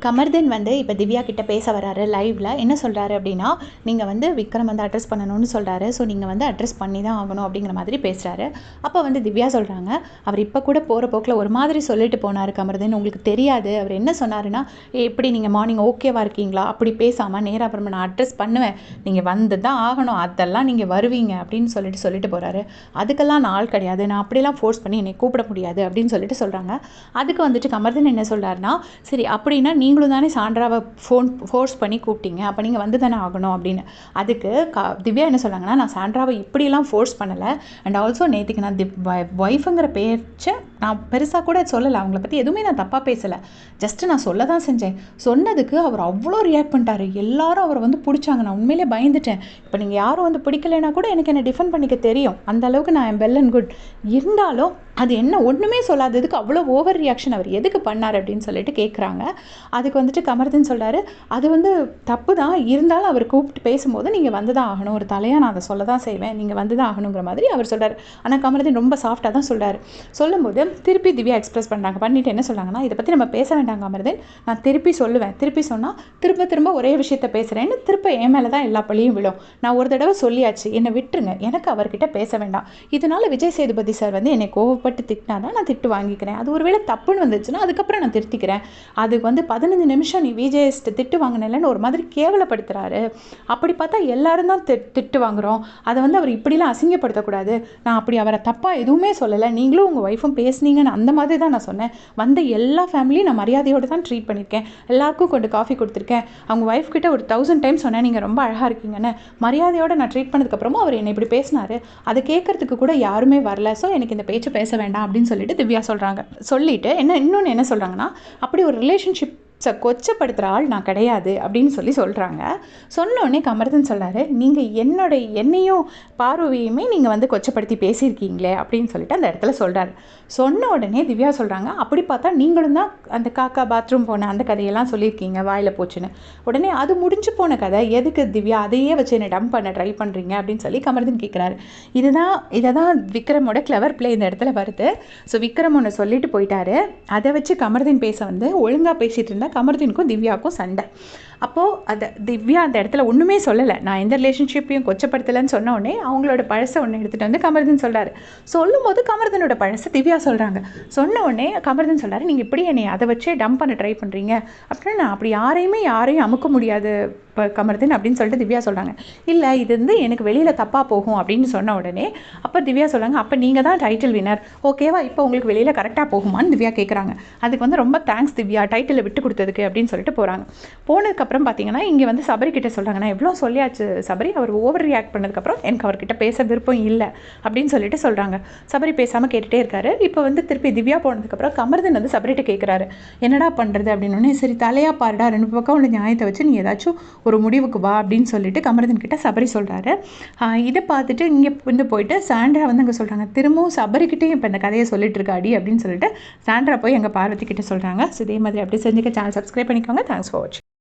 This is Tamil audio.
கமர்தீன் வந்து இப்போ திவ்யா கிட்ட பேச வராரு லைவ்ல. என்ன சொல்றாரு அப்படின்னா, நீங்க வந்து விக்ரம் வந்து அட்ரஸ் பண்ணணும்னு சொல்றாரு. ஸோ நீங்க வந்து அட்ரஸ் பண்ணி தான் ஆகணும் அப்படிங்கிற மாதிரி பேசுறாரு. அப்போ வந்து திவ்யா சொல்றாங்க, அவர் இப்போ கூட போற போக்குல ஒரு மாதிரி சொல்லிட்டு போனாரு கமர்தீன். உங்களுக்கு தெரியாது. அவர் என்ன சொன்னாருன்னா, எப்படி நீங்க மார்னிங் ஓகேவா இருக்கீங்களா? அப்படி பேசாம நேரா அப்புறமா நான் அட்ரஸ் பண்ணுவேன். நீங்க வந்து தான் ஆகணும். அதெல்லாம் நீங்க வருவீங்க அப்படின்னு சொல்லிட்டு போறாரு. அதுக்கெல்லாம் நான் ஆள் கிடையாது. நான் அப்படிலாம் ஃபோர்ஸ் பண்ணி என்னை கூப்பிட முடியாது அப்படின்னு சொல்லிட்டு சொல்றாங்க. அதுக்கு வந்துட்டு கமர்தீன் என்ன சொல்றாருன்னா, சரி அப்படின்னா நீங்களும் தானே சாண்ட்ராவை ஃபோர்ஸ் பண்ணி கூப்பிட்டீங்க, அப்போ நீங்கள் வந்து தானே ஆகணும் அப்படின்னு. அதுக்கு திவ்யா என்ன சொல்கிறாங்கன்னா, நான் சாண்ட்ராவை இப்படிலாம் ஃபோர்ஸ் பண்ணலை. அண்ட் ஆல்சோ நேற்றுக்கு நான் ஒய்ஃபுங்கிற பேச்சை நான் பெருசாக கூட சொல்லலை. அவங்கள பற்றி எதுவுமே நான் தப்பாக பேசலை. ஜஸ்ட்டு நான் சொல்ல தான் செஞ்சேன். சொன்னதுக்கு அவர் அவ்வளோ ரியாக்ட் பண்ணிட்டாரு. எல்லாரும் அவரை வந்து பிடிச்சாங்க. நான் உண்மையிலே பயந்துட்டேன். இப்போ நீங்கள் யாரும் வந்து பிடிக்கலைன்னா கூட எனக்கு என்ன டிஃபெண்ட் பண்ணிக்க தெரியும். அந்த அளவுக்கு நான் வெல் அண்ட் குட். இருந்தாலும் அது என்ன ஒன்றுமே சொல்லாததுக்கு அவ்வளோ ஓவர் ரியாக்ஷன் அவர் எதுக்கு பண்ணார் அப்படின்னு சொல்லிட்டு கேட்குறாங்க. அதுக்கு வந்துட்டு கமர்தீன் சொல்கிறாரு, அது வந்து தப்பு தான். இருந்தாலும் அவர் கூப்பிட்டு பேசும்போது நீங்கள் வந்து தான் ஆகணும். ஒரு தலையாக நான் அதை சொல்ல தான் செய்வேன். நீங்கள் வந்து தான் ஆகணுங்கிற மாதிரி அவர் சொல்கிறார். ஆனால் கமர்தீன் ரொம்ப சாஃப்டாக தான் சொல்கிறார். சொல்லும்போது திருப்பி திவ்யா எக்ஸ்பிரஸ் பண்ணுறாங்க. பண்ணிவிட்டு என்ன சொல்கிறாங்கன்னா, இதை பற்றி நம்ம பேச வேண்டாம் கமர்தீன். நான் திருப்பி சொல்லுவேன். திருப்பி சொன்னால் திரும்ப ஒரே விஷயத்த பேசுகிறேன்னு திருப்ப என் மேலே தான் எல்லா பழியும் விழும். நான் ஒரு தடவை சொல்லியாச்சு, என்னை விட்டுருங்க. எனக்கு அவர்கிட்ட பேச வேண்டாம். இதனால் விஜய் சேதுபதி சார் வந்து என்னை கோவப்பட்டு திட்டினாதான் நான் திட்டு வாங்கிக்கிறேன். அது ஒருவேளை தப்புன்னு வந்துச்சுன்னா அதுக்கப்புறம் நான் திருத்திக்கிறேன். அதுக்கு வந்து 15 நிமிஷம் நீ விஜேஸ்ட்டு திட்டு வாங்கினேன்னு ஒரு மாதிரி கேவலப்படுத்துகிறாரு. அப்படி பார்த்தா எல்லாரும் தான் திட்டு வாங்குகிறோம். அதை வந்து அவர் இப்படிலாம் அசிங்கப்படுத்தக்கூடாது. நான் அப்படி அவரை தப்பாக எதுவுமே சொல்லலை. நீங்களும் உங்கள் ஒய்ஃபும் பேசுனீங்கன்னு அந்த மாதிரி தான் நான் சொன்னேன். வந்த எல்லா ஃபேமிலியும் நான் மரியாதையோடு தான் ட்ரீட் பண்ணியிருக்கேன். எல்லாருக்கும் கொண்டு காஃபி கொடுத்துருக்கேன். அவங்க ஒய்ஃப் கிட்ட ஒரு 1000 டைம்ஸ் சொன்னேன், நீங்கள் ரொம்ப அழகாக இருக்கீங்கன்னு. மரியாதையோடு நான் ட்ரீட் பண்ணதுக்கப்புறமா அவர் என்னை இப்படி பேசினார். அதை கேட்கறதுக்கு கூட யாருமே வரல. ஸோ எனக்கு இந்த பேச்சு பேச வேண்டாம் அப்படின்னு சொல்லிட்டு திவ்யா சொல்கிறாங்க. சொல்லிட்டு இன்னொன்று என்ன சொல்கிறாங்கன்னா, அப்படி ஒரு ரிலேஷன்ஷிப் கொச்சப்படுத்துகிற ஆள் நான் கிடையாது அப்படின்னு சொல்கிறாங்க. சொன்னோடனே கமர்தீன் சொல்கிறாரு, நீங்கள் என்னையும் பார்வையுமே நீங்கள் வந்து கொச்சப்படுத்தி பேசியிருக்கீங்களே அப்படின்னு சொல்லிட்டு அந்த இடத்துல சொல்கிறார். சொன்ன உடனே திவ்யா சொல்கிறாங்க, அப்படி பார்த்தா நீங்களும் தான் அந்த காக்கா பாத்ரூம் போன அந்த கதையெல்லாம் சொல்லியிருக்கீங்க வாயில் போச்சுன்னு. உடனே அது முடிஞ்சு போன கதை எதுக்கு திவ்யா அதையே வச்சு என்னை டம்ப் பண்ண ட்ரை பண்ணுறீங்க அப்படின்னு சொல்லி கமர்தீன் கேட்குறாரு. இதை தான் விக்ரமோட கிளவர் பிளே இந்த இடத்துல வருது. ஸோ விக்ரம் ஒன்று சொல்லிட்டு போயிட்டாரு. அதை வச்சு கமர்தீன் பேச வந்து ஒழுங்காக பேசிகிட்டு இருந்தால் கமர்தீனுக்கும் திவ்யாவுக்கும் சண்டை. அப்போது அதை திவ்யா அந்த இடத்துல ஒன்றுமே சொல்லலை. நான் எந்த ரிலேஷன்ஷிப்பையும் கொச்சப்படுத்தலைன்னு சொன்ன உடனே அவங்களோட பழசை ஒன்று எடுத்துகிட்டு வந்து கமர்தீன் சொல்கிறாரு. சொல்லும்போது கமர்தீனோட பழசை திவ்யா சொல்கிறாங்க. சொன்ன உடனே கமர்தீன் சொல்கிறாரு, நீங்கள் இப்படி என்னை அதை வச்சே டம்ப் பண்ண ட்ரை பண்ணுறீங்க அப்படின்னா நான் அப்படி யாரையும் அமுக்க முடியாது இப்போ கமர்தீன் அப்படின்னு சொல்லிட்டு திவ்யா சொல்கிறாங்க. இல்லை இது வந்து எனக்கு வெளியில் தப்பாக போகும் அப்படின்னு சொன்ன உடனே அப்போ திவ்யா சொல்கிறாங்க, அப்போ நீங்கள் தான் டைட்டில் வினர் ஓகேவா, இப்போ உங்களுக்கு வெளியில் கரெக்டாக போகுமான்னு திவ்யா கேட்குறாங்க. அதுக்கு வந்து ரொம்ப தேங்க்ஸ் திவ்யா டைட்டிலை விட்டு கொடுத்ததுக்கு அப்படின்னு சொல்லிட்டு போகிறாங்க. போனதுக்கப்புறம் பார்த்தீங்கன்னா இங்கே வந்து சபரி கிட்ட சொல்கிறாங்க, நான் எவ்வளோ சொல்லியாச்சு சபரி, அவர் ஓவர் ரியாக்ட் பண்ணதுக்கப்புறம் எனக்கு அவர்கிட்ட பேச விருப்பம் இல்லை அப்படின்னு சொல்லிட்டு சொல்கிறாங்க. சபரி பேசாமல் கேட்டுகிட்டே இருக்காரு. இப்போ வந்து திருப்பி திவ்யா போனதுக்கப்புறம் கமர்தீன் வந்து சபரிகிட்ட கேட்குறாரு, என்னடா பண்ணுறது அப்படின்னு. சரி தலையாக பாருடா, 2 பக்கம் உள்ள நியாயத்தை வச்சு நீ ஏதாச்சும் ஒரு முடிவுக்கு வா அப்படின்னு சொல்லிட்டு கமர்தீன் கிட்ட சபரி சொல்கிறாரு. இதை பார்த்துட்டு இங்கே வந்து போயிட்டு சாண்ட்ரா வந்து அங்கே சொல்கிறாங்க, திரும்பவும் சபரிக்கிட்டேயும் இப்போ இந்த கதையை சொல்லிட்டு இருக்காடி அப்படின்னு சொல்லிட்டு சாண்ட்ரா போய் எங்கள் பார்வதி கிட்ட சொல்கிறாங்க. ஸோ இதே மாதிரி அப்படி செஞ்சுக்க சேனல் சப்ஸ்கிரைப் பண்ணிக்கோங்க. தேங்க்ஸ் ஃபார் வாட்சிங்.